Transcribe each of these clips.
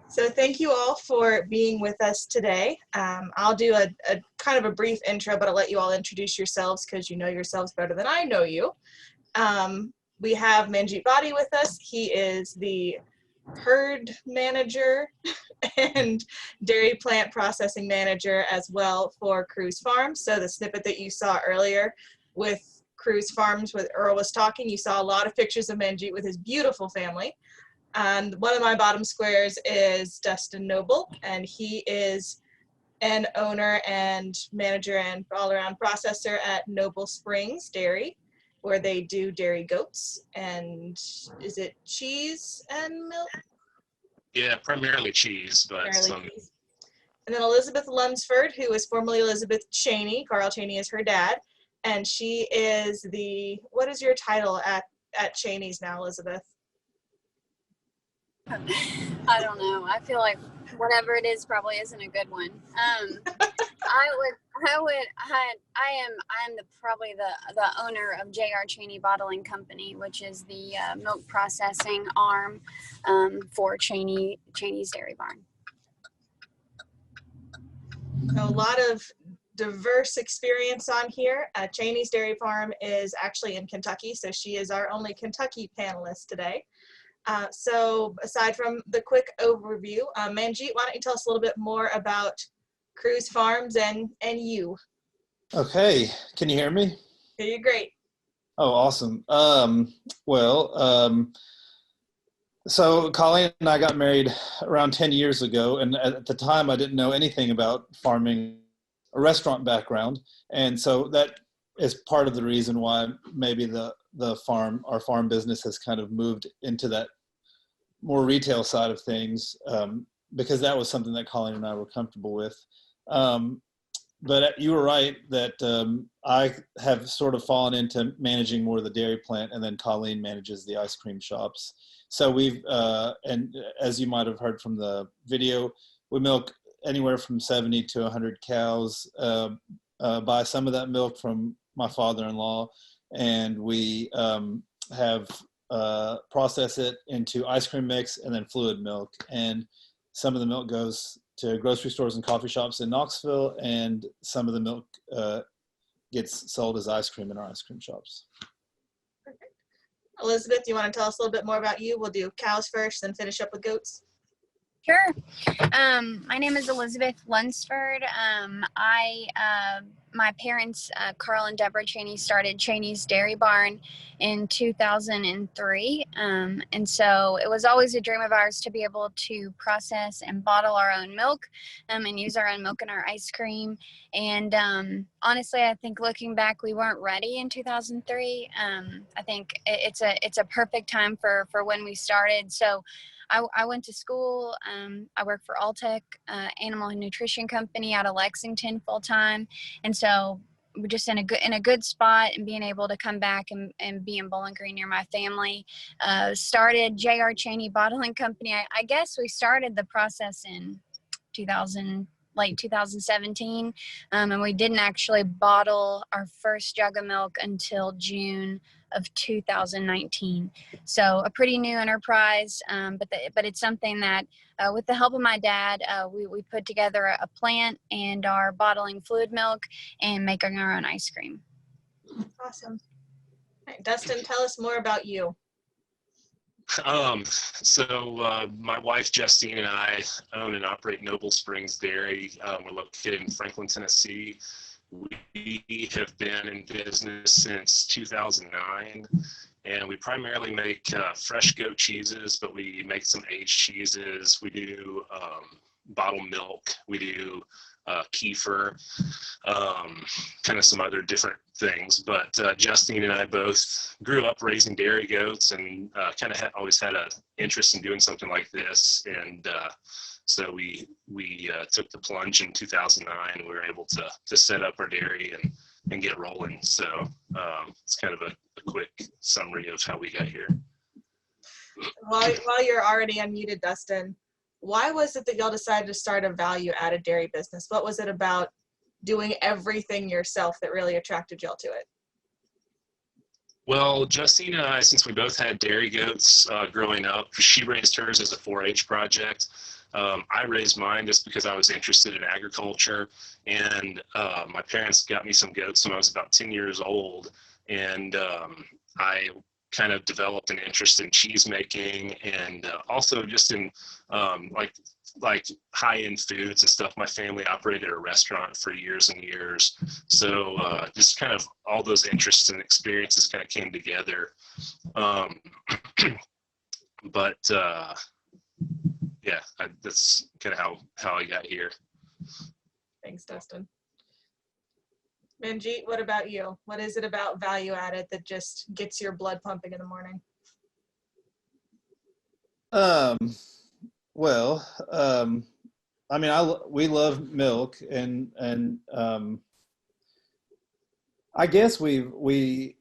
So thank you all for being with us today. I'll do a kind of a brief intro, but I'll let you all introduce yourselves because you know yourselves better than I know you. We have Manjeet Bhatti with us. He is the herd manager and dairy plant processing manager as well for Cruz Farms. So the snippet that you saw earlier with Cruz Farms, with Earl was talking, you saw a lot of pictures of Manjeet with his beautiful family. And one of my bottom squares is Dustin Noble, and he is an owner and manager and all-around processor at Noble Springs Dairy, where they do dairy goats and is it cheese and milk? Yeah, primarily cheese, but Primarily cheese. And then Elizabeth Lunsford, who is formerly Elizabeth Cheney. Carl Cheney is her dad, and she is the, what is your title at Cheney's now, Elizabeth? I don't know. I feel like whatever it is probably isn't a good one. I'm probably the owner of J.R. Cheney Bottling Company, which is the milk processing arm for Cheney's Dairy Barn. A lot of diverse experience on here. Cheney's Dairy Farm is actually in Kentucky, so she is our only Kentucky panelist today. So aside from the quick overview, Manjeet, why don't you tell us a little bit more about Cruz Farms and you? Okay, can you hear me? Hear you great. Oh, awesome. So Colleen and I got married around 10 years ago, and at the time I didn't know anything about farming, a restaurant background, and so that is part of the reason why maybe our farm business has kind of moved into that more retail side of things, because that was something that Colleen and I were comfortable with. But you were right that I have sort of fallen into managing more of the dairy plant, and then Colleen manages the ice cream shops. So we've, and as you might have heard from the video, we milk anywhere from 70 to 100 cows, buy some of that milk from my father-in-law, and we have process it into ice cream mix and then fluid milk. And some of the milk goes to grocery stores and coffee shops in Knoxville, and some of the milk gets sold as ice cream in our ice cream shops. Perfect. Elizabeth, do you want to tell us a little bit more about you? We'll do cows first, then finish up with goats. Sure. My name is Elizabeth Lunsford. My parents, Carl and Deborah Cheney, started Cheney's Dairy Barn in 2003. And so it was always a dream of ours to be able to process and bottle our own milk and use our own milk in our ice cream. And honestly, I think looking back, we weren't ready in 2003. I think it's a perfect time for when we started. So I went to school. I work for Alltech Animal Nutrition Company out of Lexington full time, and so we're just in a good spot, and being able to come back and be in Bowling Green near my family. Started J.R. Cheney Bottling Company. I guess we started the process in late 2017, and we didn't actually bottle our first jug of milk until June of 2019. So a pretty new enterprise, but it's something that with the help of my dad, we put together a plant and are bottling fluid milk and making our own ice cream. Awesome. All right, Dustin, tell us more about you. My wife Justine and I own and operate Noble Springs Dairy. We're located in Franklin, Tennessee. We have been in business since 2009, and we primarily make fresh goat cheeses, but we make some aged cheeses. We do bottled milk. We do kefir, kind of some other different things. But Justine and I both grew up raising dairy goats, and kind of always had an interest in doing something like this. And so we took the plunge in 2009. We were able to set up our dairy and get rolling. So it's kind of a quick summary of how we got here. While you're already unmuted, Dustin, why was it that y'all decided to start a value-added dairy business? What was it about doing everything yourself that really attracted y'all to it? Well, Justine and I, since we both had dairy goats growing up, she raised hers as a 4-H project. I raised mine just because I was interested in agriculture, and my parents got me some goats when I was about 10 years old, and I kind of developed an interest in cheese making, and also just in like high-end foods and stuff. My family operated a restaurant for years and years, so just kind of all those interests and experiences kind of came together. But yeah, that's kind of how I got here. Thanks, Dustin. Manjeet, what about you? What is it about value added that just gets your blood pumping in the morning? Well, I mean, we love milk, and I guess we,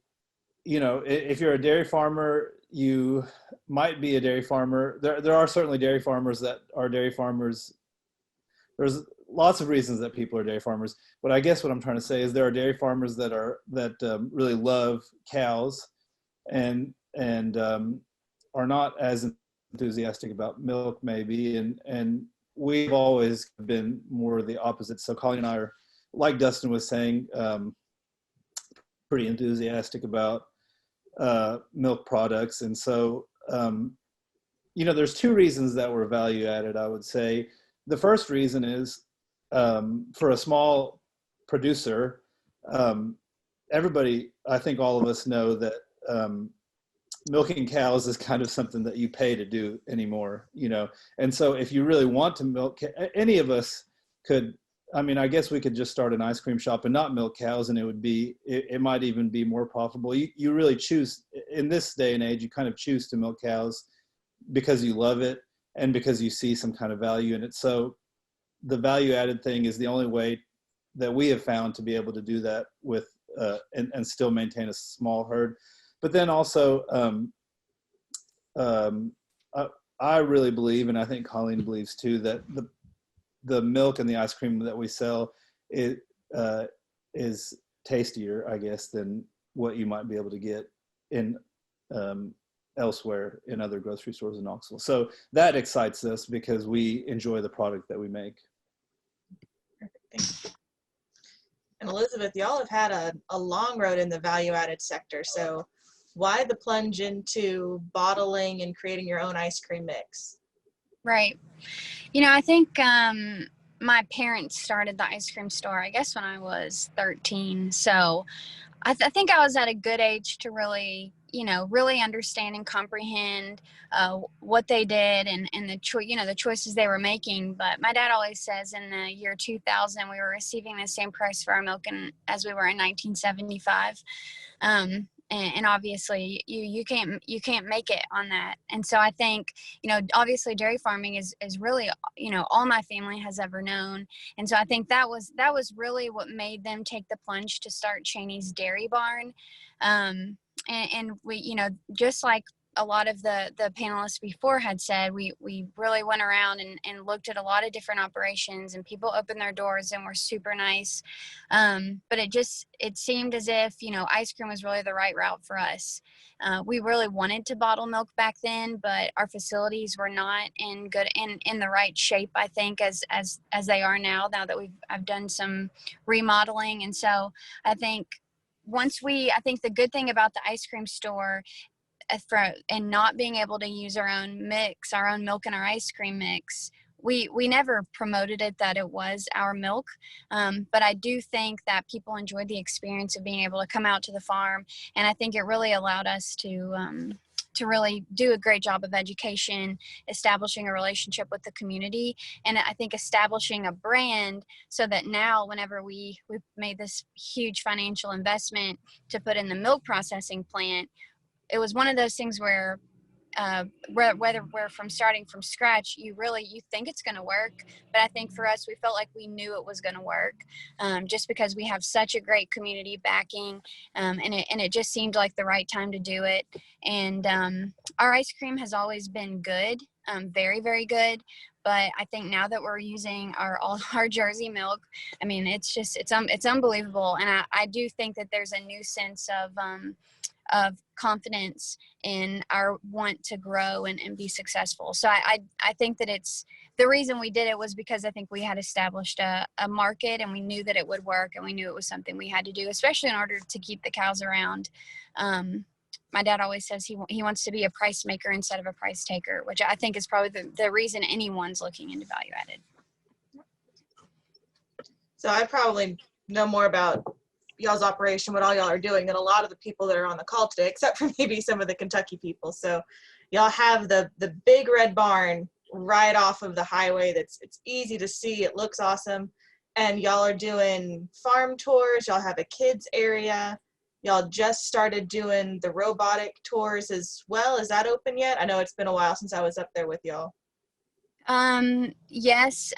you know, if you're a dairy farmer, you might be a dairy farmer. There are certainly dairy farmers that are dairy farmers. There's lots of reasons that people are dairy farmers, but I guess what I'm trying to say is there are dairy farmers that really love cows, and are not as enthusiastic about milk maybe, and we've always been more the opposite. So Colleen and I are, like Dustin was saying, pretty enthusiastic about milk products. And so you know, there's two reasons that we're value added, I would say. The first reason is for a small producer, everybody, I think all of us know that milking cows is kind of something that you pay to do anymore, you know. And so if you really want to milk, any of us could, I mean, I guess we could just start an ice cream shop and not milk cows, and it might even be more profitable. You really choose, in this day and age, you kind of choose to milk cows because you love it and because you see some kind of value in it. So the value added thing is the only way that we have found to be able to do that with and still maintain a small herd. But then also, I really believe, and I think Colleen believes too, that the milk and the ice cream that we sell is tastier, I guess, than what you might be able to get in elsewhere in other grocery stores in Knoxville. So that excites us because we enjoy the product that we make. Perfect, thanks. And Elizabeth, y'all have had a long road in the value-added sector. So why the plunge into bottling and creating your own ice cream mix? Right. You know, I think my parents started the ice cream store, I guess, when I was 13. So I think I was at a good age to really, you know, really understand and comprehend what they did and the the choices they were making. But my dad always says in the year 2000, we were receiving the same price for our milk as we were in 1975. And obviously you can't make it on that. And so I think, you know, obviously dairy farming is really, you know, all my family has ever known. And so I think that was really what made them take the plunge to start Cheney's Dairy Barn. And we, you know, just like a lot of the panelists before had said, we really went around and looked at a lot of different operations, and people opened their doors and were super nice. But it seemed as if, you know, ice cream was really the right route for us. We really wanted to bottle milk back then, but our facilities were not in the right shape, I think, as they are now that I've done some remodeling. And so I think I think the good thing about the ice cream store and not being able to use our own milk and our ice cream mix, we never promoted it that it was our milk. But I do think that people enjoyed the experience of being able to come out to the farm. And I think it really allowed us to really do a great job of education, establishing a relationship with the community. And I think establishing a brand so that now whenever we've made this huge financial investment to put in the milk processing plant, it was one of those things where whether we're starting from scratch, you think it's going to work. But I think for us, we felt like we knew it was going to work, just because we have such a great community backing, and it just seemed like the right time to do it. And our ice cream has always been good, very, very good. But I think now that we're using all our Jersey milk, I mean, it's unbelievable. And I do think that there's a new sense of confidence in our want to grow and be successful. So I think that it's the reason we did it was because I think we had established a market, and we knew that it would work, and we knew it was something we had to do, especially in order to keep the cows around. My dad always says he wants to be a price maker instead of a price taker, which I think is probably the reason anyone's looking into value added. So I probably know more about y'all's operation, what all y'all are doing, than a lot of the people that are on the call today, except for maybe some of the Kentucky people. So y'all have the big red barn right off of the highway. It's easy to see. It looks awesome. And y'all are doing farm tours. Y'all have a kids area. Y'all just started doing the robotic tours as well. Is that open yet? I know it's been a while since I was up there with y'all. Yes,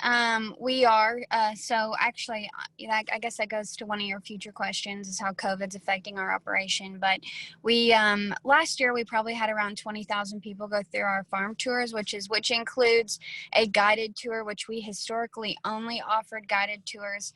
we are. So actually, I guess that goes to one of your future questions, is how COVID's affecting our operation. But we, last year, we probably had around 20,000 people go through our farm tours, which includes a guided tour, which we historically only offered guided tours.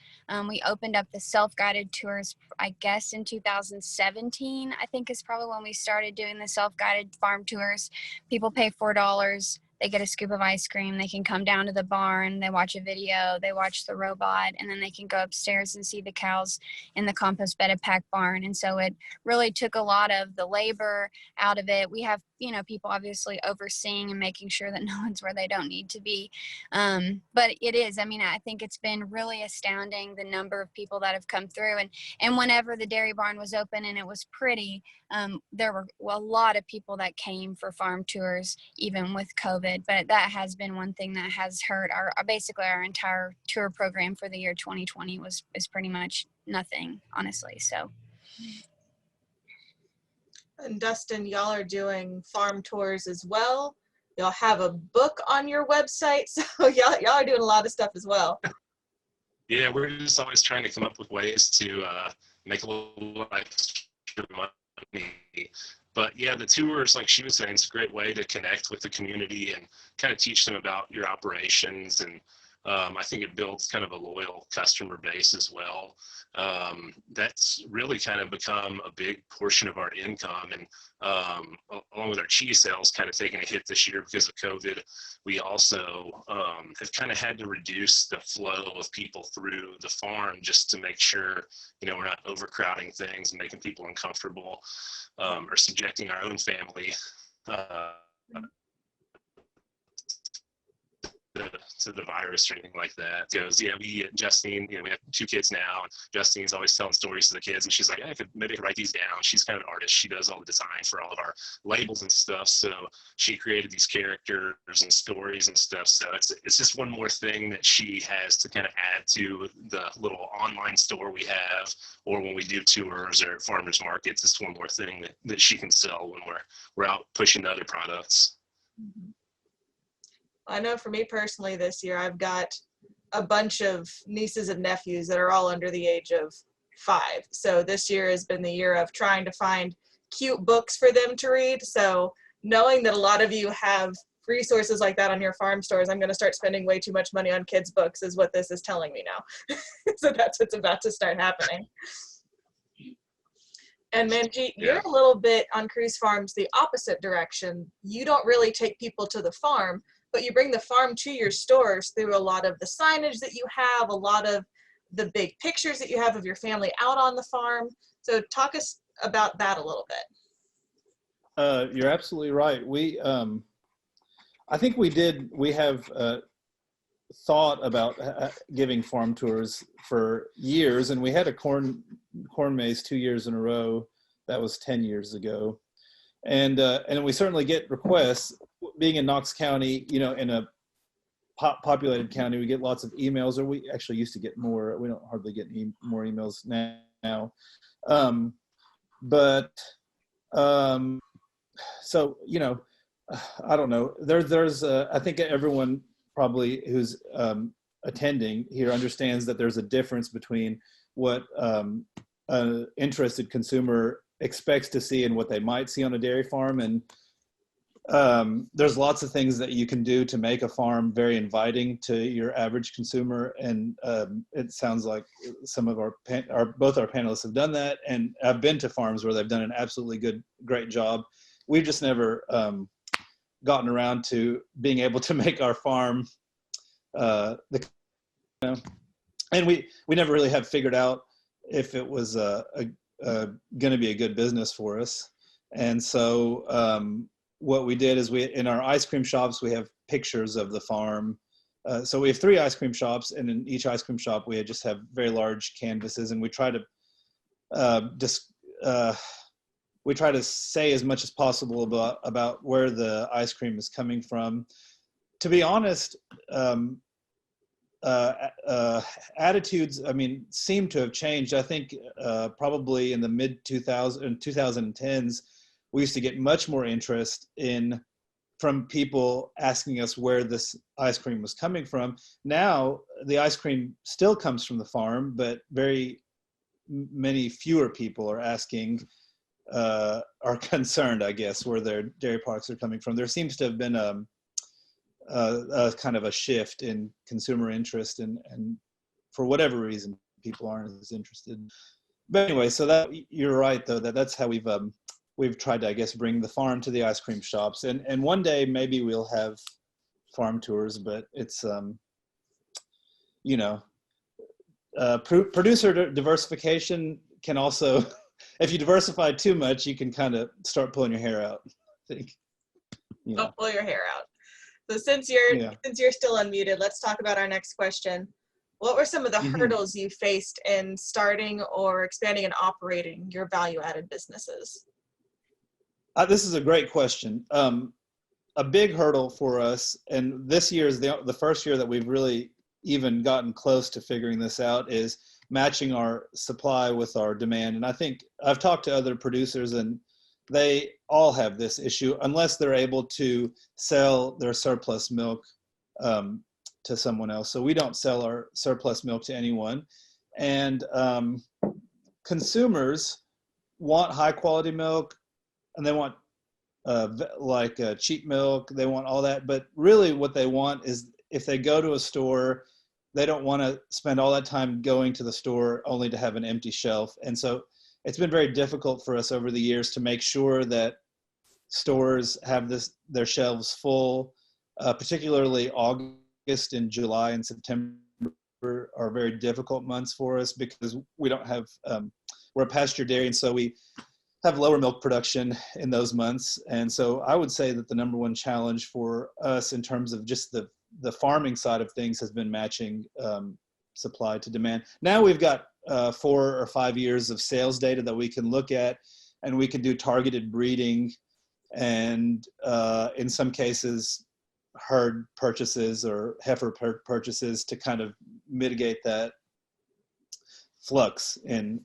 We opened up the self-guided tours, I guess, in 2017, I think is probably when we started doing the self-guided farm tours. People pay $4. They get a scoop of ice cream. They can come down to the barn. They watch a video. They watch the robot, and then they can go upstairs and see the cows in the compost bedded pack barn. And so it really took a lot of the labor out of it. We have, people obviously overseeing and making sure that no one's where they don't need to be. But it is, I think it's been really astounding, the number of people that have come through. And whenever the dairy barn was open and it was pretty, there were a lot of people that came for farm tours, even with COVID. But that has been one thing that has hurt basically our entire tour program for the year 2020 is pretty much nothing, honestly. So. And Dustin, y'all are doing farm tours as well. Y'all have a book on your website, so y'all are doing a lot of stuff as well. Yeah, we're just always trying to come up with ways to make a little extra money. But yeah, the tours, like she was saying, it's a great way to connect with the community and kind of teach them about your operations. And I think it builds kind of a loyal customer base as well. That's really kind of become a big portion of our income. And along with our cheese sales kind of taking a hit this year because of COVID, we also have kind of had to reduce the flow of people through the farm just to make sure, we're not overcrowding things and making people uncomfortable or subjecting our own family to the virus or anything like that. Because Justine, we have 2 kids now, and Justine's always telling stories to the kids, and she's like, maybe I could write these down. She's kind of an artist. She does all the design for all of our labels and stuff. So she created these characters and stories and stuff. So it's just one more thing that she has to kind of add to the little online store we have, or when we do tours or farmers markets, it's one more thing that she can sell when we're out pushing the other products. Mm-hmm. I know for me personally this year, I've got a bunch of nieces and nephews that are all under the age of 5. So this year has been the year of trying to find cute books for them to read. So knowing that a lot of you have resources like that on your farm stores, I'm going to start spending way too much money on kids' books is what this is telling me now. So that's what's about to start happening. And Manjeet, you're a little bit on Cruz Farms the opposite direction. You don't really take people to the farm, but you bring the farm to your stores through a lot of the signage that you have, a lot of the big pictures that you have of your family out on the farm. So talk us about that a little bit. You're absolutely right. I think we have thought about giving farm tours for years, and we had a corn maze 2 years in a row. That was 10 years ago. And we certainly get requests. Being in Knox County, in a populated county, we get lots of emails, or we actually used to get more. We don't hardly get any more emails now. So, I don't know. There's I think everyone probably who's attending here understands that there's a difference between what an interested consumer expects to see and what they might see on a dairy farm. And there's lots of things that you can do to make a farm very inviting to your average consumer. And it sounds like some of both our panelists have done that. And I've been to farms where they've done an absolutely great job. We've just never gotten around to being able to make our farm and we never really have figured out if it was going to be a good business for us. And so what we did is in our ice cream shops, we have pictures of the farm. So we have 3 ice cream shops, and in each ice cream shop, we just have very large canvases, and we try to say as much as possible about where the ice cream is coming from. To be honest, attitudes, seem to have changed. I think probably in the mid 2010s, we used to get much more interest from people asking us where this ice cream was coming from. Now, the ice cream still comes from the farm, but very many fewer people are asking, are concerned, I guess, where their dairy products are coming from. There seems to have been a kind of a shift in consumer interest, and for whatever reason, people aren't as interested. But anyway, so that you're right, though, that's how we've tried to, I guess, bring the farm to the ice cream shops. And one day maybe we'll have farm tours, but it's, producer diversification can also, if you diversify too much, you can kind of start pulling your hair out, I think. Don't pull your hair out. So since you're still unmuted, let's talk about our next question. What were some of the hurdles you faced in starting or expanding and operating your value-added businesses? This is a great question. A big hurdle for us, and this year is the first year that we've really even gotten close to figuring this out, is matching our supply with our demand. And I think I've talked to other producers, and they all have this issue unless they're able to sell their surplus milk to someone else. So we don't sell our surplus milk to anyone. And consumers want high quality milk, and they want cheap milk. They want all that. But really what they want is, if they go to a store, they don't want to spend all that time going to the store only to have an empty shelf. And so it's been very difficult for us over the years to make sure that stores have their shelves full, particularly August and July and September are very difficult months for us because we don't have, we're a pasture dairy, and so we have lower milk production in those months. And so I would say that the number one challenge for us in terms of just the farming side of things has been matching supply to demand. Now we've got 4 or 5 years of sales data that we can look at, and we can do targeted breeding and in some cases herd purchases or heifer purchases to kind of mitigate that flux in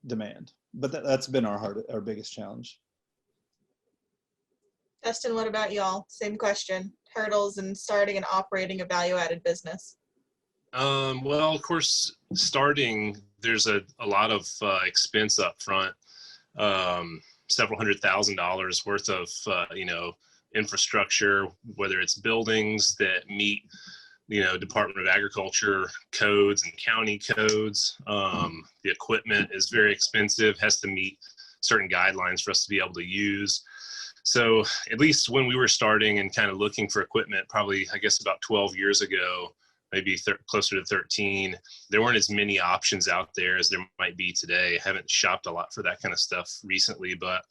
demand. But that's been our biggest challenge. Dustin, what about y'all? Same question. Hurdles in starting and operating a value-added business. Well, of course, starting, there's a lot of expense up front, several $100,000 worth of, infrastructure, whether it's buildings that meet, Department of Agriculture codes and county codes. The equipment is very expensive, has to meet certain guidelines for us to be able to use. So at least when we were starting and kind of looking for equipment, probably, I guess, about 12 years ago, maybe closer to 13, there weren't as many options out there as there might be today. I haven't shopped a lot for that kind of stuff recently, but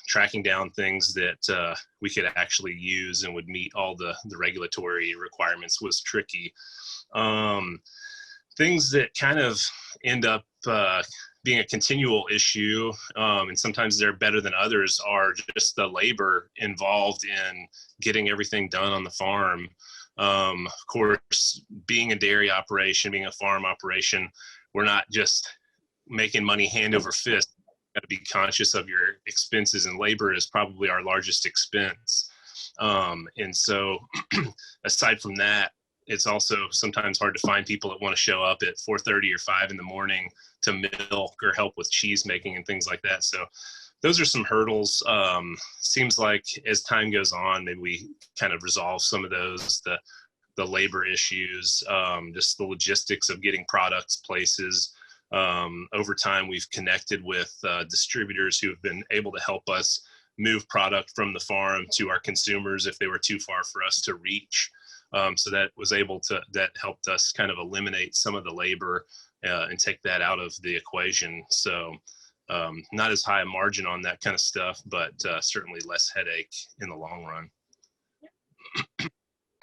tracking down things that we could actually use and would meet all the regulatory requirements was tricky. Things that kind of end up being a continual issue, and sometimes they're better than others, are just the labor involved in getting everything done on the farm. Of course, being a dairy operation, being a farm operation, we're not just making money hand over fist. Got to be conscious of your expenses, and labor is probably our largest expense. And so aside from that, it's also sometimes hard to find people that want to show up at 4:30 or 5 in the morning to milk or help with cheese making and things like that. So those are some hurdles. Seems like as time goes on, maybe we kind of resolve some of those, the labor issues, just the logistics of getting products places. Over time, we've connected with distributors who have been able to help us move product from the farm to our consumers if they were too far for us to reach. So that helped us kind of eliminate some of the labor and take that out of the equation. So not as high a margin on that kind of stuff, but certainly less headache in the long run.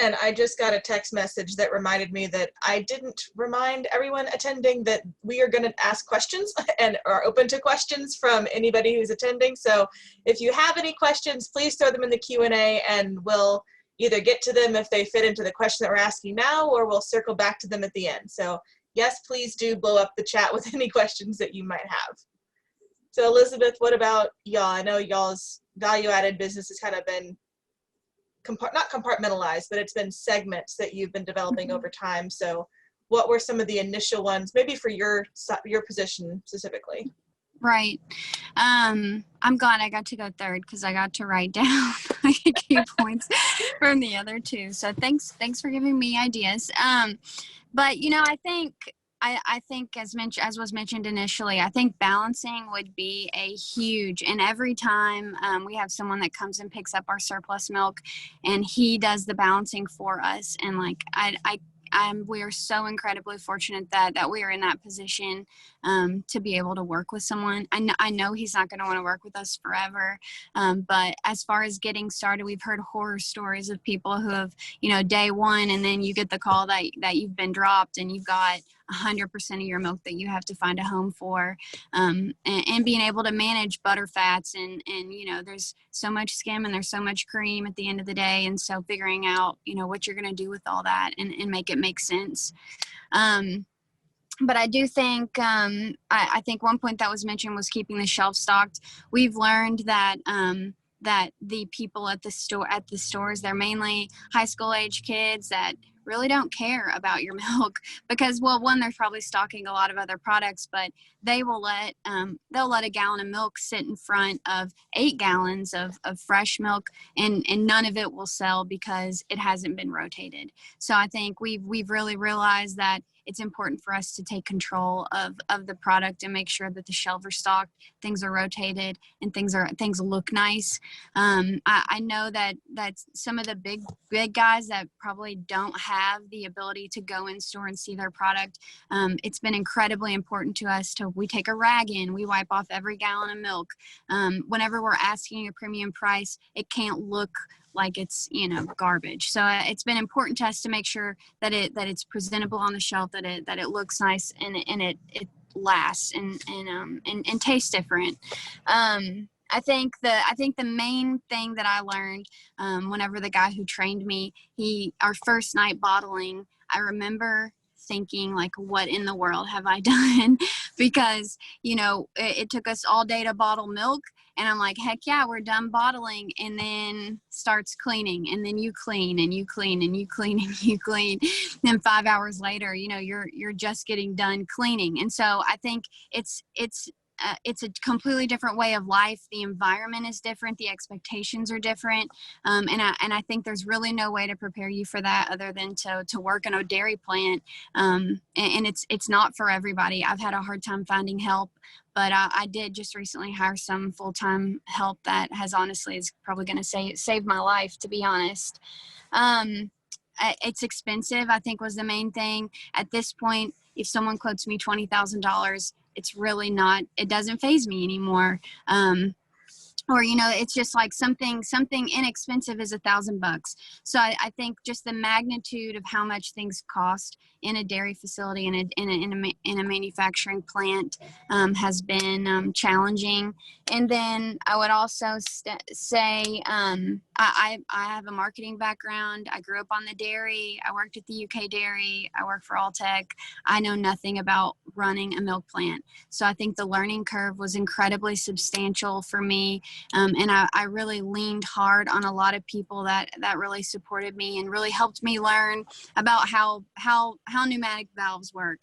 And I just got a text message that reminded me that I didn't remind everyone attending that we are going to ask questions and are open to questions from anybody who's attending. So if you have any questions, please throw them in the Q&A and we'll either get to them if they fit into the question that we're asking now, or we'll circle back to them at the end. So yes, please do blow up the chat with any questions that you might have. So Elizabeth, what about y'all? I know y'all's value-added business has kind of been not compartmentalized, but it's been segments that you've been developing over time. So what were some of the initial ones, maybe for your position specifically? Right. I'm glad I got to go third because I got to write down key points from the other two. So thanks for giving me ideas. But I think as was mentioned initially, I think balancing would be a huge, and every time we have someone that comes and picks up our surplus milk and he does the balancing for us. And like, we are so incredibly fortunate that we are in that position to be able to work with someone. I know he's not going to want to work with us forever, but as far as getting started, we've heard horror stories of people who have, day one, and then you get the call that you've been dropped and you've got 100% of your milk that you have to find a home for, and being able to manage butter fats and there's so much skim and there's so much cream at the end of the day. And so figuring out, what you're going to do with all that and make it make sense. But I do think, I think one point that was mentioned was keeping the shelf stocked. We've learned that, that the people at the stores, they're mainly high school age kids that really don't care about your milk because, well, one, they're probably stocking a lot of other products, but they will they'll let a gallon of milk sit in front of 8 gallons of fresh milk and none of it will sell because it hasn't been rotated. So I think we've really realized that it's important for us to take control of the product and make sure that the shelves are stocked, things are rotated, and things look nice. I know that some of the big guys that probably don't have the ability to go in store and see their product, it's been incredibly important to us we take a rag in, we wipe off every gallon of milk. Whenever we're asking a premium price, it can't look like it's garbage. So it's been important to us to make sure that it's presentable on the shelf, that it looks nice and it lasts and tastes different. I think the main thing that I learned whenever the guy who trained me, our first night bottling, I remember thinking like, what in the world have I done? Because it took us all day to bottle milk, and I'm like, heck yeah, we're done bottling. And then starts cleaning, and then you clean and you clean and you clean and you clean. Then 5 hours later, you're just getting done cleaning. And so I think it's a completely different way of life. The environment is different. The expectations are different. And I think there's really no way to prepare you for that other than to work in a dairy plant. And it's not for everybody. I've had a hard time finding help, but I did just recently hire some full-time help that is probably going to save my life, to be honest. It's expensive, I think, was the main thing. At this point, if someone quotes me $20,000, it's really not, it doesn't faze me anymore. Or, it's just like something inexpensive is $1,000. So I think just the magnitude of how much things cost in a dairy facility in a manufacturing plant has been challenging. And then I would also say I have a marketing background. I grew up on the dairy. I worked at the UK Dairy. I work for Alltech. I know nothing about running a milk plant. So I think the learning curve was incredibly substantial for me. And I really leaned hard on a lot of people that really supported me and really helped me learn about how pneumatic valves work,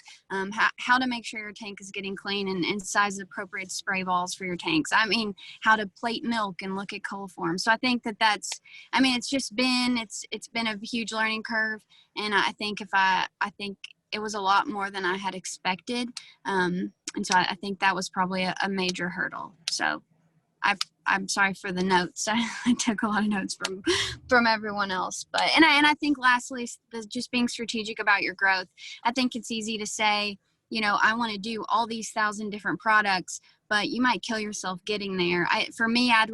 how to make sure your tank is getting clean and size appropriate spray balls for your tanks. I mean, how to plate milk and look at cold form. So I think it's been a huge learning curve. And I think it was a lot more than I had expected. And so I think that was probably a major hurdle. So I'm sorry for the notes. I took a lot of notes from everyone else. But I think lastly, just being strategic about your growth. I think it's easy to say, I want to do all these 1,000 different products, but you might kill yourself getting there. For me, I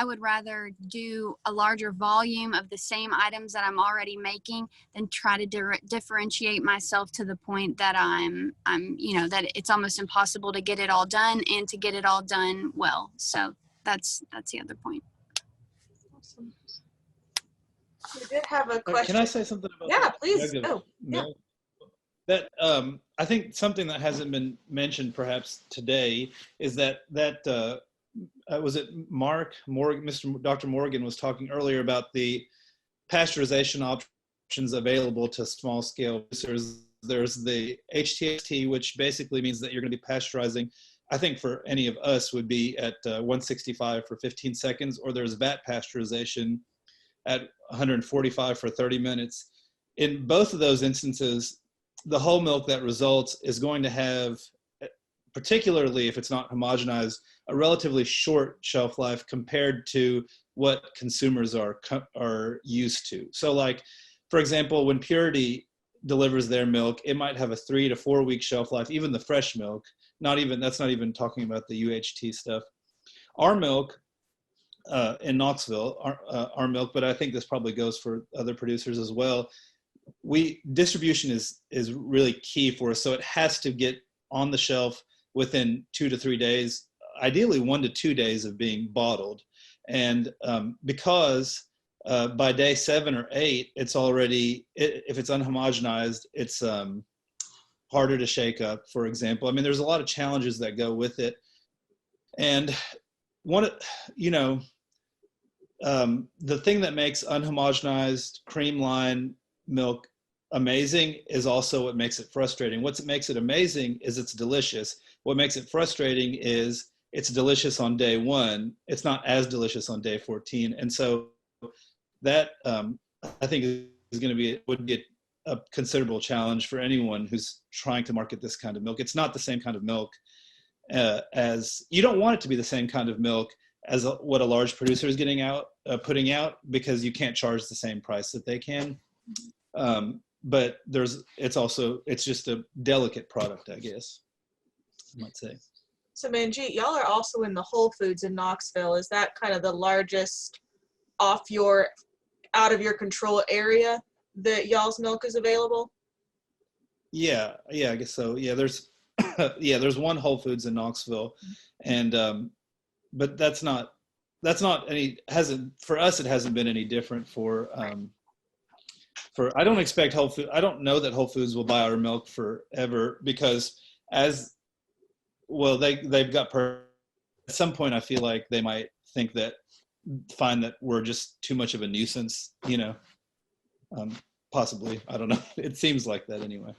would rather do a larger volume of the same items that I'm already making than try to differentiate myself to the point that I'm that it's almost impossible to get it all done and to get it all done well. So that's the other point. Awesome. We did have a question. Can I say something about Yeah, that? please. Oh, yeah. That I think something that hasn't been mentioned perhaps today is that was it Mark Morgan, Dr. Morgan was talking earlier about the pasteurization options available to small scale producers. There's the HTST, which basically means that you're going to be pasteurizing, I think for any of us would be at 165 for 15 seconds, or there's VAT pasteurization at 145 for 30 minutes. In both of those instances, the whole milk that results is going to have, particularly if it's not homogenized, a relatively short shelf life compared to what consumers are used to. So like, for example, when Purity delivers their milk, it might have a 3 to 4 week shelf life, even the fresh milk, that's not even talking about the UHT stuff. Our milk in Knoxville, our milk, but I think this probably goes for other producers as well, distribution is really key for us. So it has to get on the shelf within 2 to 3 days, ideally 1 to 2 days of being bottled. And because by day 7 or 8, it's already, if it's unhomogenized, it's harder to shake up, for example. I mean, there's a lot of challenges that go with it. And the thing that makes unhomogenized cream line milk amazing is also what makes it frustrating. What makes it amazing is it's delicious. What makes it frustrating is it's delicious on day 1. It's not as delicious on day 14. And so that I think would be a considerable challenge for anyone who's trying to market this kind of milk. It's not the same kind of milk as, you don't want it to be the same kind of milk as what a large producer is putting out, because you can't charge the same price that they can. But it's just a delicate product, I guess, I might say. So Manjeet, y'all are also in the Whole Foods in Knoxville. Is that kind of the largest out of your control area that y'all's milk is available? Yeah, I guess so. Yeah, there's one Whole Foods in Knoxville, and but that's not for us. It hasn't been any different for I don't expect Whole Foods. I don't know that Whole Foods will buy our milk forever, because they've got at some point I feel like they might find that we're just too much of a nuisance, possibly. I don't know. It seems like that anyway.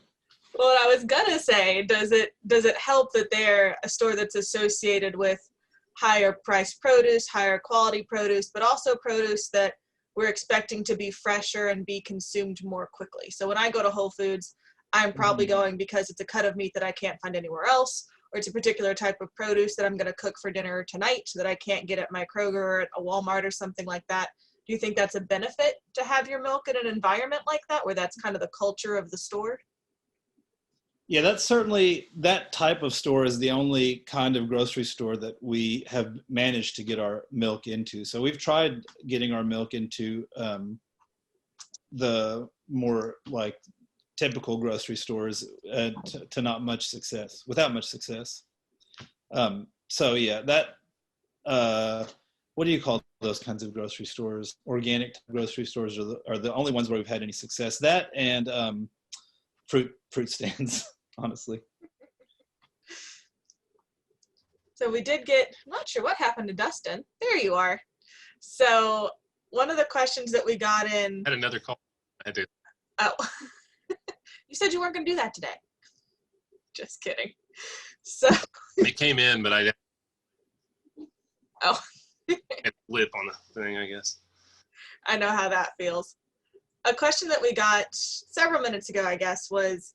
Well, I was gonna say, does it help that they're a store that's associated with higher priced produce, higher quality produce, but also produce that we're expecting to be fresher and be consumed more quickly? So when I go to Whole Foods, I'm probably going because it's a cut of meat that I can't find anywhere else, or it's a particular type of produce that I'm going to cook for dinner tonight that I can't get at my Kroger or at a Walmart or something like that. Do you think that's a benefit to have your milk in an environment like that, where that's kind of the culture of the store? Yeah, that's certainly, that type of store is the only kind of grocery store that we have managed to get our milk into. So we've tried getting our milk into the more like typical grocery stores without much success. So yeah, what do you call those kinds of grocery stores? Organic grocery stores are the only ones where we've had any success. That and fruit stands, honestly. So we did get, I'm not sure what happened to Dustin. There you are. So one of the questions that we got in. I had another call. I had to. Oh, you said you weren't going to do that today. Just kidding. So It came in, but I Oh. had lip on the thing, I guess. I know how that feels. A question that we got several minutes ago, I guess, was,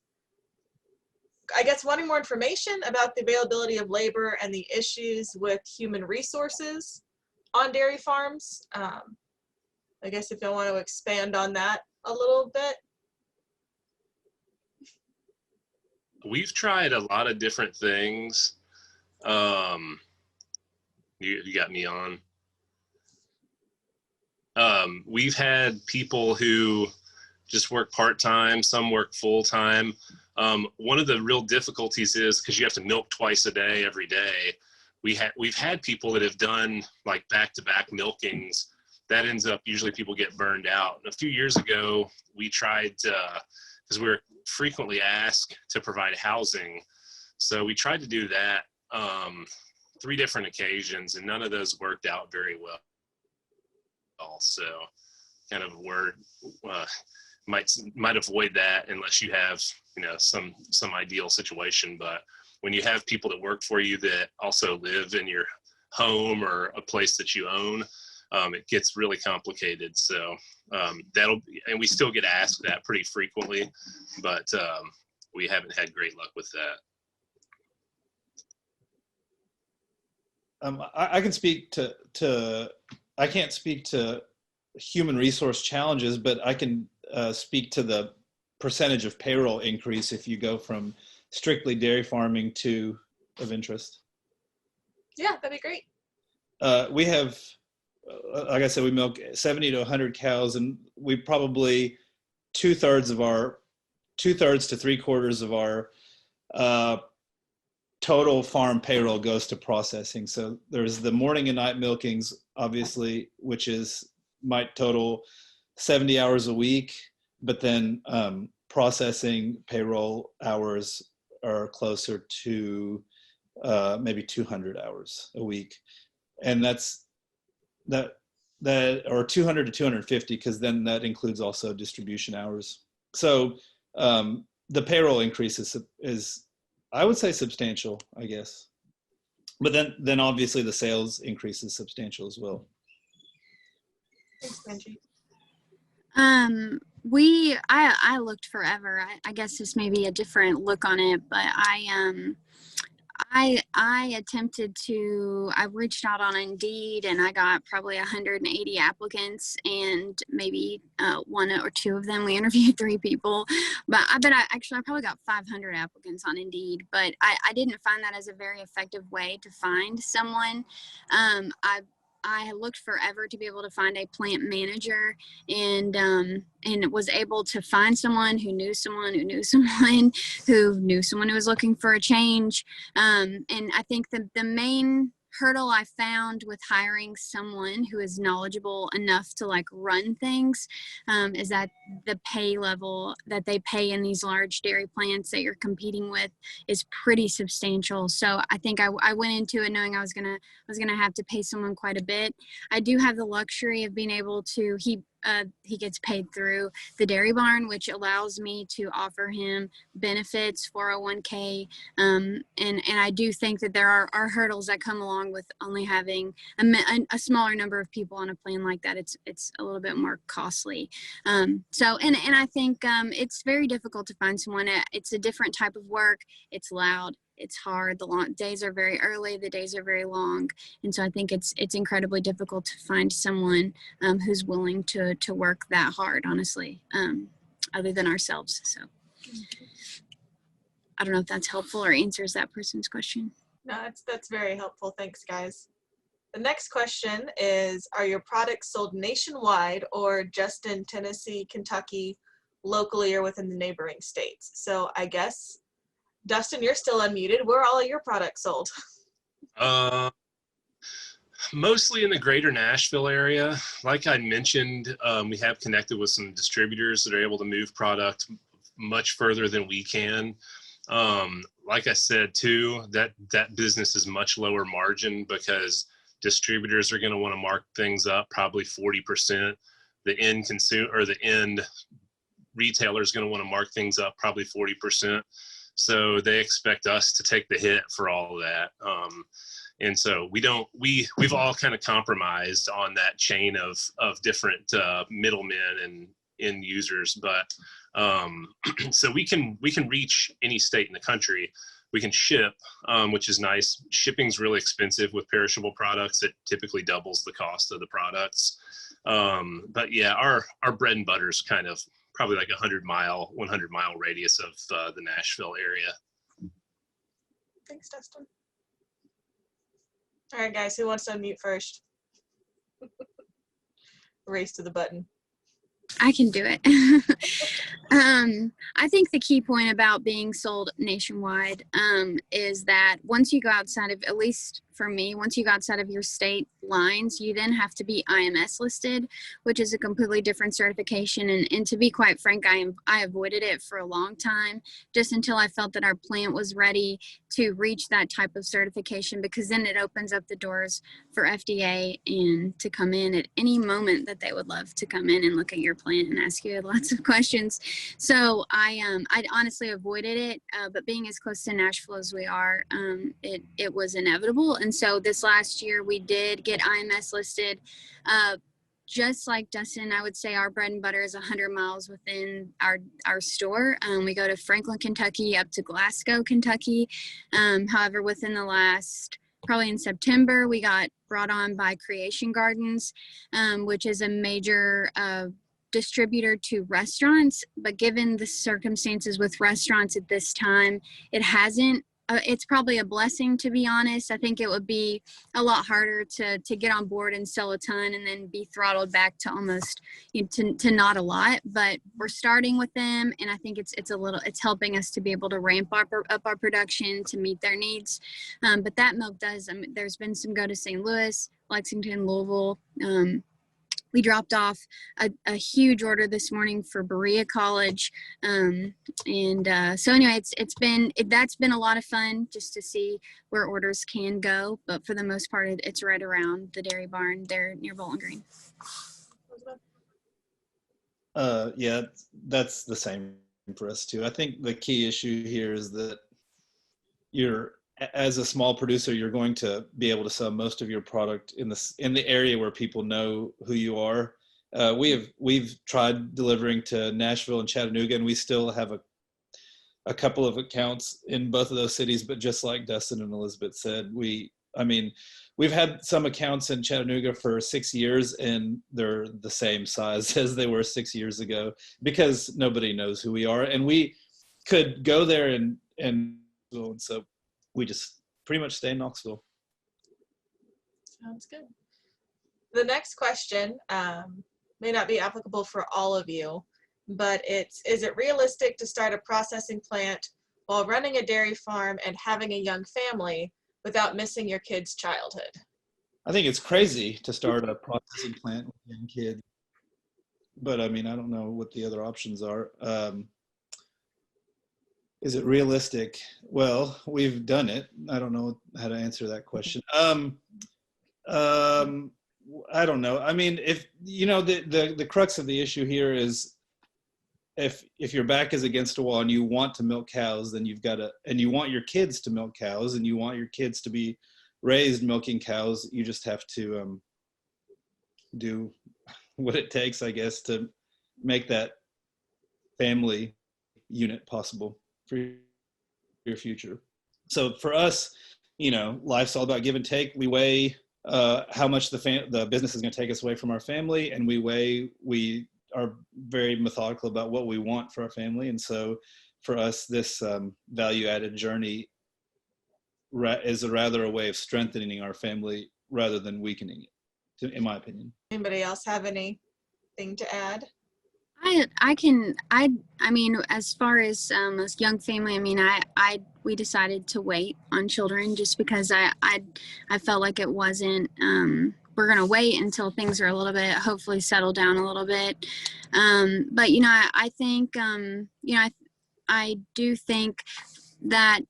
wanting more information about the availability of labor and the issues with human resources on dairy farms. I guess if you want to expand on that a little bit. We've tried a lot of different things. You got me on. We've had people who just work part-time, some work full-time. One of the real difficulties is because you have to milk twice a day, every day. We've had people that have done like back-to-back milkings. That ends up, usually people get burned out. And a few years ago, we tried to, because we were frequently asked to provide housing. So we tried to do that 3 different occasions, and none of those worked out very well. So kind of word might avoid that unless you have, some ideal situation. But when you have people that work for you that also live in your home or a place that you own, it gets really complicated. So and we still get asked that pretty frequently, but we haven't had great luck with that. I can speak to I can't speak to human resource challenges, but I can speak to the percentage of payroll increase if you go from strictly dairy farming to of interest. Yeah, that'd be great. We have, like I said, we milk 70 to 100 cows, and we probably 2/3 to 3/4 of our total farm payroll goes to processing. So there's the morning and night milkings, obviously, which might total 70 hours a week, but then processing payroll hours are closer to maybe 200 hours a week. And that's or 200 to 250, because then that includes also distribution hours. So the payroll increase is I would say substantial, I guess. But then obviously the sales increase is substantial as well. Thanks, Benji. I looked forever. I guess this may be a different look on it, but I attempted to, I reached out on Indeed, and I got probably 180 applicants, and maybe 1 or 2 of them, we interviewed 3 people, but I probably got 500 applicants on Indeed, but I didn't find that as a very effective way to find someone. I looked forever to be able to find a plant manager, and was able to find someone who knew someone who knew someone who knew someone who was looking for a change. And I think the main hurdle I found with hiring someone who is knowledgeable enough to like run things is that the pay level that they pay in these large dairy plants that you're competing with is pretty substantial. So I think I went into it knowing I was gonna have to pay someone quite a bit. I do have the luxury of being able to, he gets paid through the Dairy Barn, which allows me to offer him benefits, 401k. And I do think that there are hurdles that come along with only having a smaller number of people on a plan like that. It's a little bit more costly. So I think it's very difficult to find someone. It's a different type of work. It's loud. It's hard. The long days are very early. The days are very long. And so I think it's incredibly difficult to find someone who's willing to work that hard, honestly, other than ourselves. So I don't know if that's helpful or answers that person's question. No, that's very helpful. Thanks, guys. The next question is, are your products sold nationwide or just in Tennessee, Kentucky, locally, or within the neighboring states? So I guess, Dustin, you're still unmuted. Where are all your products sold? Mostly in the greater Nashville area. Like I mentioned, we have connected with some distributors that are able to move product much further than we can. Like I said too, that business is much lower margin because distributors are going to want to mark things up probably 40%. The end consumer or the end retailer is going to want to mark things up probably 40%. So they expect us to take the hit for all of that. And so we've all kind of compromised on that chain of different middlemen and end users, but so we can reach any state in the country. We can ship, which is nice. Shipping's really expensive with perishable products. It typically doubles the cost of the products. But yeah, our bread and butter is kind of probably like 100 mile radius of the Nashville area. Thanks, Dustin. All right, guys, who wants to unmute first? Race to the button. I can do it. I think the key point about being sold nationwide is that once you go outside of, at least for me, once you go outside of your state lines, you then have to be IMS listed, which is a completely different certification. And to be quite frank, I avoided it for a long time, just until I felt that our plant was ready to reach that type of certification, because then it opens up the doors for FDA and to come in at any moment that they would love to come in and look at your plant and ask you lots of questions. So I honestly avoided it, but being as close to Nashville as we are, it was inevitable. And so this last year we did get IMS listed. Just like Dustin, I would say our bread and butter is 100 miles within our store. We go to Franklin, Kentucky, up to Glasgow, Kentucky. However, within the last, probably in September, we got brought on by Creation Gardens, which is a major distributor to restaurants. But given the circumstances with restaurants at this time, it hasn't. It's probably a blessing, to be honest. I think it would be a lot harder to get on board and sell a ton and then be throttled back to almost to not a lot. But we're starting with them, and I think it's helping us to be able to ramp up our production to meet their needs. But that milk does. There's been some go to St. Louis, Lexington, Louisville. We dropped off a huge order this morning for Berea College. So anyway, that's been a lot of fun just to see where orders can go. But for the most part, it's right around the dairy barn there near Bowling Green. Yeah, that's the same for us too. I think the key issue here is that as a small producer, you're going to be able to sell most of your product in the area where people know who you are. We've tried delivering to Nashville and Chattanooga, and we still have a couple of accounts in both of those cities. But just like Dustin and Elizabeth said, we've had some accounts in Chattanooga for 6 years, and they're the same size as they were 6 years ago because nobody knows who we are, and we could go there and so we just pretty much stay in Knoxville. Sounds good. The next question may not be applicable for all of you, but is it realistic to start a processing plant while running a dairy farm and having a young family without missing your kids' childhood? I think it's crazy to start a processing plant with young kids, but I don't know what the other options are. Is it realistic? Well, we've done it. I don't know how to answer that question. I don't know. If the crux of the issue here is if your back is against a wall and you want to milk cows, then and you want your kids to milk cows and you want your kids to be raised milking cows, you just have to do what it takes, I guess, to make that family unit possible for your future. So for us, life's all about give and take. We weigh how much the business is going to take us away from our family, and we are very methodical about what we want for our family. And so for us, this value-added journey is rather a way of strengthening our family rather than weakening it, in my opinion. Anybody else have anything to add? As far as a young family, we decided to wait on children just because I felt like it wasn't, we're going to wait until things are a little bit, hopefully settle down a little bit. But, I think, I do think that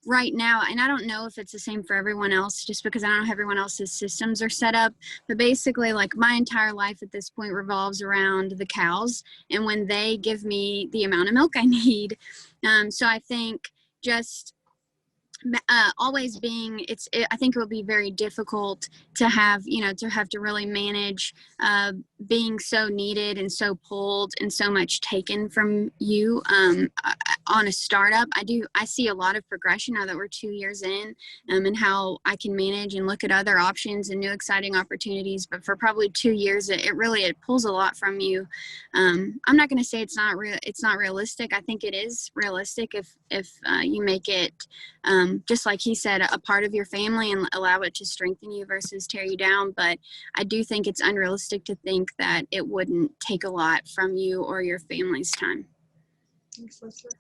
right now, and I don't know if it's the same for everyone else just because I don't know how everyone else's systems are set up, but basically like my entire life at this point revolves around the cows and when they give me the amount of milk I need. So I think just always being, I think it would be very difficult to have, to really manage being so needed and so pulled and so much taken from you on a startup. I see a lot of progression now that we're 2 years in, and how I can manage and look at other options and new exciting opportunities. But for probably 2 years, it pulls a lot from you. I'm not going to say it's not realistic. I think it is realistic if you make it just like he said, a part of your family and allow it to strengthen you versus tear you down. But I do think it's unrealistic to think that it wouldn't take a lot from you or your family's time. Thanks, Leslie.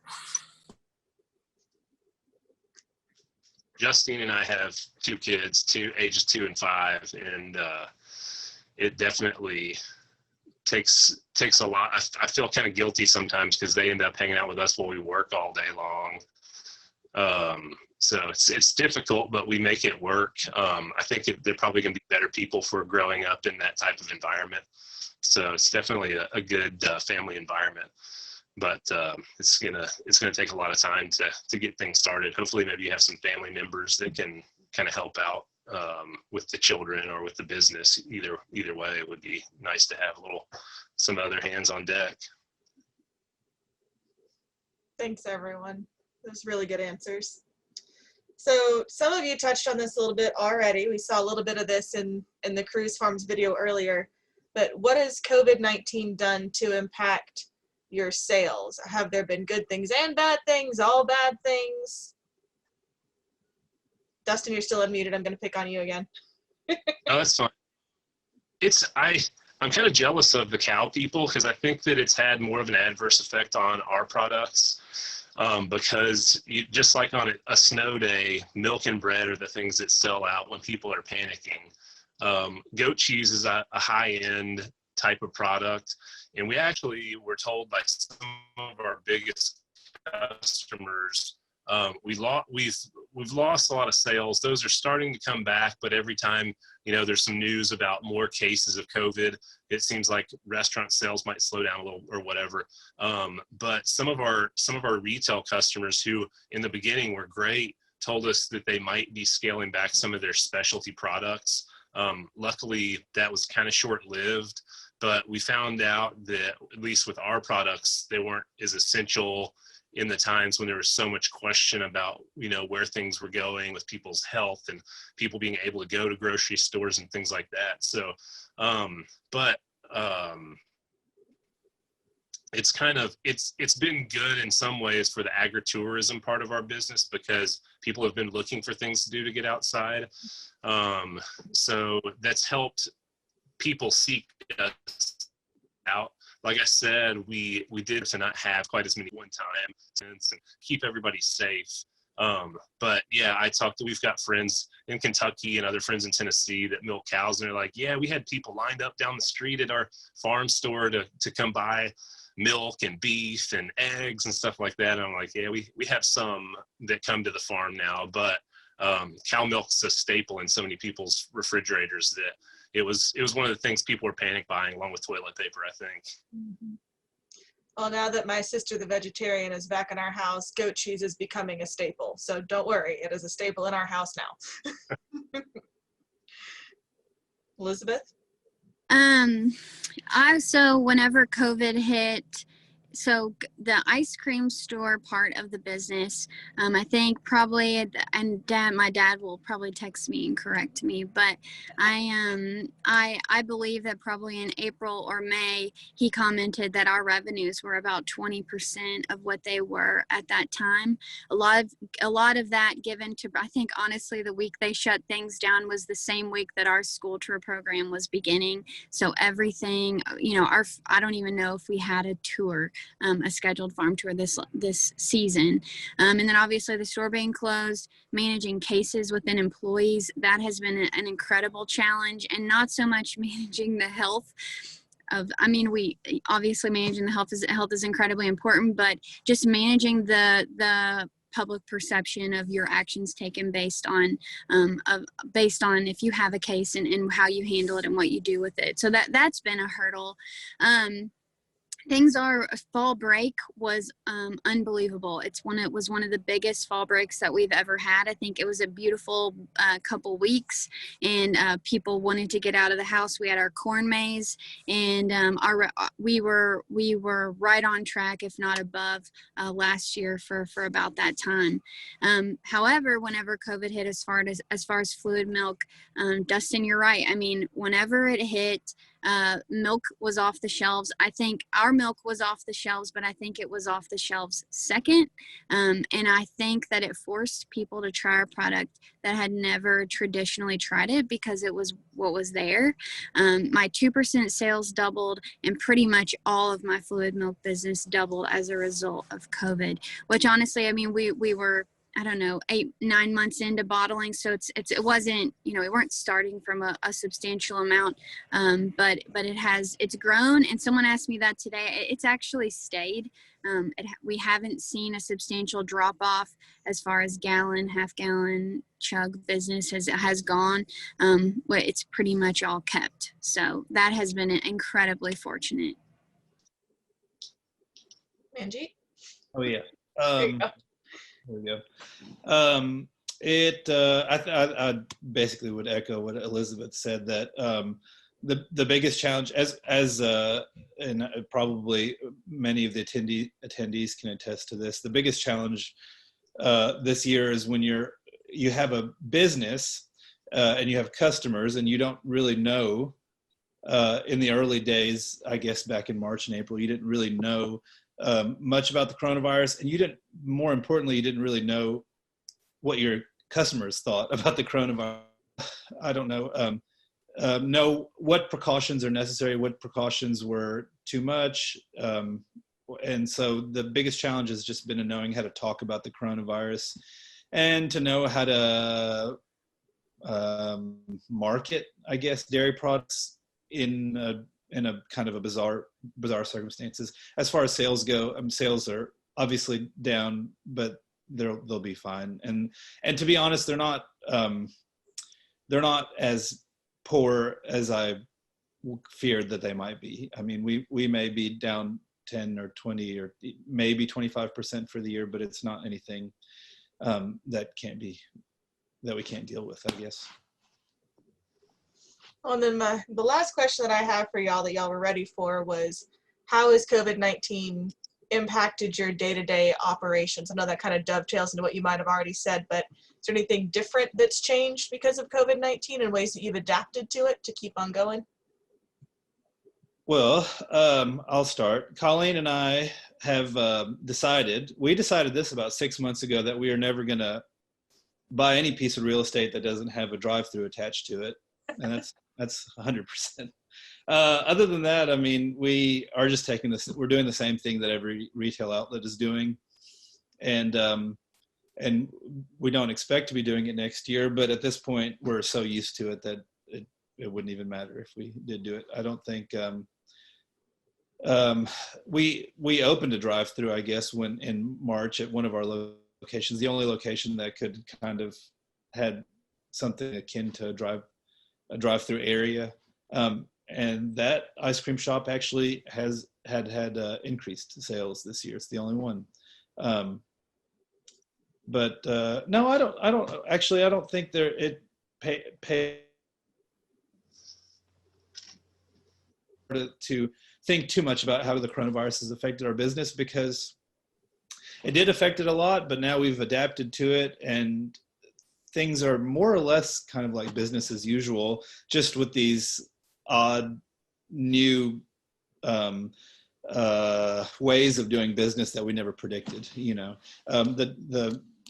Justine and I have 2 kids, ages 2 and 5, and it definitely takes a lot. I feel kind of guilty sometimes because they end up hanging out with us while we work all day long. So it's difficult, but we make it work. I think they're probably going to be better people for growing up in that type of environment. So it's definitely a good family environment, but it's gonna take a lot of time to get things started. Hopefully, maybe you have some family members that can kind of help out with the children or with the business. Either way, it would be nice to have some other hands on deck. Thanks, everyone. Those really good answers. So some of you touched on this a little bit already. We saw a little bit of this in the Cruise Farms video earlier, but what has COVID-19 done to impact your sales? Have there been good things and bad things, all bad things? Dustin, you're still unmuted. I'm going to pick on you again. No, that's fine. I'm kind of jealous of the cow people because I think that it's had more of an adverse effect on our products. Because just like on a snow day, milk and bread are the things that sell out when people are panicking. Goat cheese is a high-end type of product, and we actually were told by some of our biggest customers, we've lost a lot of sales. Those are starting to come back, but every time there's some news about more cases of COVID, it seems like restaurant sales might slow down a little or whatever. But some of our retail customers who in the beginning were great told us that they might be scaling back some of their specialty products. Luckily, that was kind of short-lived, but we found out that at least with our products, they weren't as essential in the times when there was so much question about, where things were going with people's health and people being able to go to grocery stores and things like that. So, it's been good in some ways for the agritourism part of our business because people have been looking for things to do to get outside. So that's helped people seek us out. Like I said, we did to not have quite as many one time and keep everybody safe. But yeah, we've got friends in Kentucky and other friends in Tennessee that milk cows, and they're like, yeah, we had people lined up down the street at our farm store to come buy milk and beef and eggs and stuff like that. And I'm like, yeah, we have some that come to the farm now, but cow milk's a staple in so many people's refrigerators that it was one of the things people were panic buying along with toilet paper, I think. Mm-hmm. Well, now that my sister, the vegetarian, is back in our house, goat cheese is becoming a staple. So don't worry, it is a staple in our house now. Elizabeth? So whenever COVID hit, so the ice cream store part of the business, I think probably, and my dad will probably text me and correct me, but I believe that probably in April or May, he commented that our revenues were about 20% of what they were at that time. A lot of that given to, I think honestly, the week they shut things down was the same week that our school tour program was beginning. So everything, I don't even know if we had a tour. A scheduled farm tour this season. And then obviously the store being closed, managing cases within employees, that has been an incredible challenge, and not so much managing the health we obviously managing the health is incredibly important, but just managing the public perception of your actions taken based on if you have a case and how you handle it and what you do with it. So that's been a hurdle. Fall break was unbelievable. It was one of the biggest fall breaks that we've ever had. I think it was a beautiful couple weeks, and people wanted to get out of the house. We had our corn maze, and we were right on track, if not above, last year for about that time. However, whenever COVID hit, as far as fluid milk, Dustin, you're right. I mean, whenever it hit, milk was off the shelves. I think our milk was off the shelves, but I think it was off the shelves second. And I think that it forced people to try our product that had never traditionally tried it because it was what was there. My 2% sales doubled, and pretty much all of my fluid milk business doubled as a result of COVID, which honestly, I mean, we were, I don't know, 8-9 months into bottling. So it wasn't, we weren't starting from a substantial amount, but it's grown. And someone asked me that today. It's actually stayed. We haven't seen a substantial drop off as far as gallon, half gallon chug business has gone. But it's pretty much all kept. So that has been incredibly fortunate. Manjeet? Oh yeah. There you go. There we go. I basically would echo what Elizabeth said, that the biggest challenge, and probably many of the attendees can attest to this, the biggest challenge this year is when you have a business and you have customers and you don't really know. In the early days, I guess back in March and April, you didn't really know much about the coronavirus, and more importantly, you didn't really know what your customers thought about the coronavirus. I don't know what precautions are necessary, what precautions were too much. And so the biggest challenge has just been in knowing how to talk about the coronavirus and to know how to market, I guess, dairy products in a kind of a bizarre circumstances. As far as sales go, sales are obviously down, but they'll be fine. And to be honest, they're not as poor as I feared that they might be. I mean, we may be down 10 or 20 or maybe 25% for the year, but it's not anything that we can't deal with, I guess. Well, and then the last question that I have for y'all that y'all were ready for was, how has COVID-19 impacted your day-to-day operations? I know that kind of dovetails into what you might have already said, but is there anything different that's changed because of COVID-19 and ways that you've adapted to it to keep on going? Well, I'll start. Colleen and I have decided this about 6 months ago, that we are never going to buy any piece of real estate that doesn't have a drive-through attached to it. And that's 100%. Other than that, I mean, we are just we're doing the same thing that every retail outlet is doing. And we don't expect to be doing it next year, but at this point, we're so used to it that it wouldn't even matter if we did do it. I don't think, we opened a drive-through, I guess, in March at one of our locations, the only location that could kind of had something akin to a drive-through area. And that ice cream shop actually has had increased sales this year. It's the only one. But no, I don't think it pay to think too much about how the coronavirus has affected our business, because it did affect it a lot, but now we've adapted to it, and things are more or less kind of like business as usual, just with these odd new ways of doing business that we never predicted.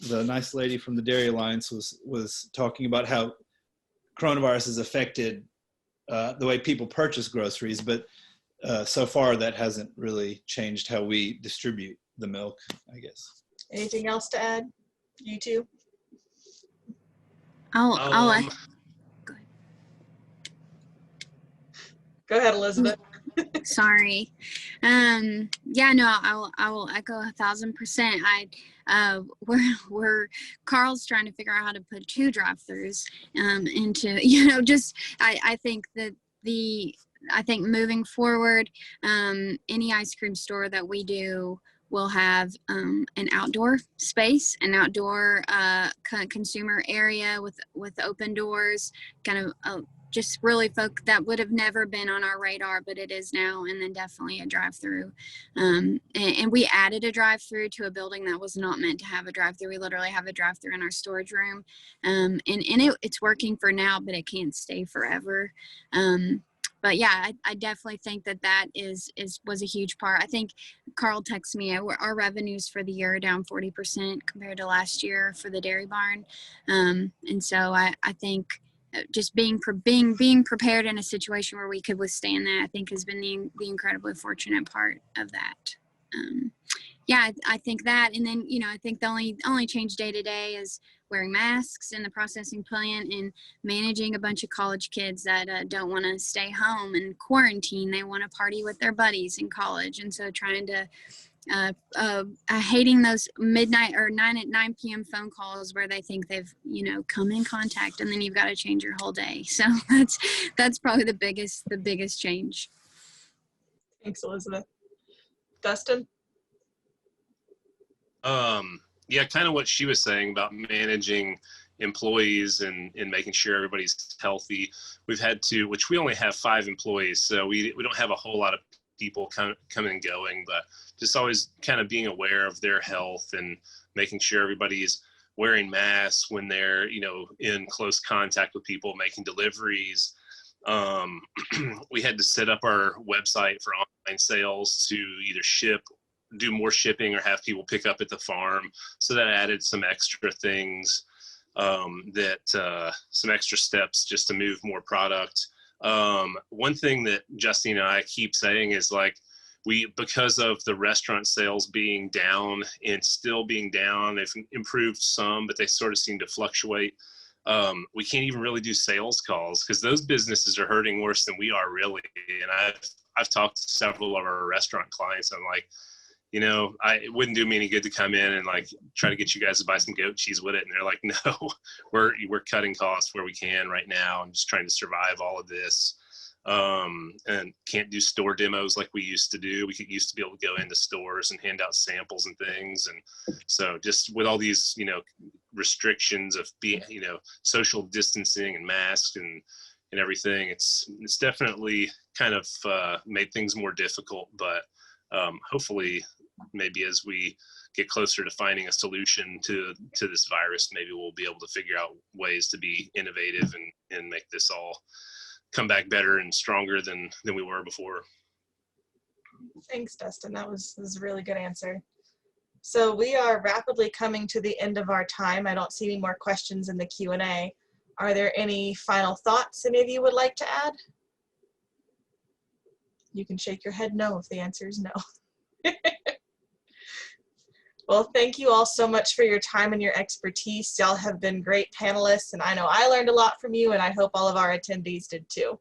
The nice lady from the Dairy Alliance was talking about how coronavirus has affected the way people purchase groceries, but so far that hasn't really changed how we distribute the milk, I guess. Anything else to add, you two? I'll Go ahead, Elizabeth. Sorry. Yeah, no, I will echo 1,000%. We're Carl's trying to figure out how to put 2 drive-throughs into, just I think that I think moving forward, any ice cream store that we do will have an outdoor space, an outdoor consumer area with open doors, kind of just really that would have never been on our radar, but it is now. And then definitely a drive-through. And we added a drive-through to a building that was not meant to have a drive-through. We literally have a drive-through in our storage room. And it's working for now, but it can't stay forever. But yeah, I definitely think that was a huge part. I think Carl texted me, our revenues for the year are down 40% compared to last year for the Dairy Barn. And so I think just being prepared in a situation where we could withstand that, I think has been the incredibly fortunate part of that. Yeah, I think that. And then, I think the only change day to day is wearing masks in the processing plant and managing a bunch of college kids that don't want to stay home and quarantine. They want to party with their buddies in college. And so trying to, hating those midnight or 9 p.m. phone calls where they think they've, come in contact, and then you've got to change your whole day. So that's probably the biggest change. Thanks, Elizabeth. Dustin? Yeah, kind of what she was saying about managing employees and making sure everybody's healthy. We've had to, which we only have 5 employees, so we don't have a whole lot of people coming and going, but just always kind of being aware of their health and making sure everybody's wearing masks when they're, in close contact with people, making deliveries. We had to set up our website for online sales to either do more shipping or have people pick up at the farm. So that added some extra things, some extra steps just to move more product. One thing that Justine and I keep saying is because of the restaurant sales being down and still being down, they've improved some, but they sort of seem to fluctuate. We can't even really do sales calls because those businesses are hurting worse than we are, really. And I've talked to several of our restaurant clients. I'm like, it wouldn't do me any good to come in and try to get you guys to buy some goat cheese with it. And they're like, no, we're cutting costs where we can right now. I'm just trying to survive all of this. And can't do store demos like we used to do. We used to be able to go into stores and hand out samples and things. And so just with all these, restrictions of being, social distancing and masks and everything, it's definitely kind of made things more difficult, but hopefully maybe as we get closer to finding a solution to this virus, maybe we'll be able to figure out ways to be innovative and make this all come back better and stronger than we were before. Thanks, Dustin. That was a really good answer. So we are rapidly coming to the end of our time. I don't see any more questions in the Q&A. Are there any final thoughts any of you would like to add? You can shake your head no if the answer is no. Well, thank you all so much for your time and your expertise. Y'all have been great panelists, and I know I learned a lot from you, and I hope all of our attendees did too.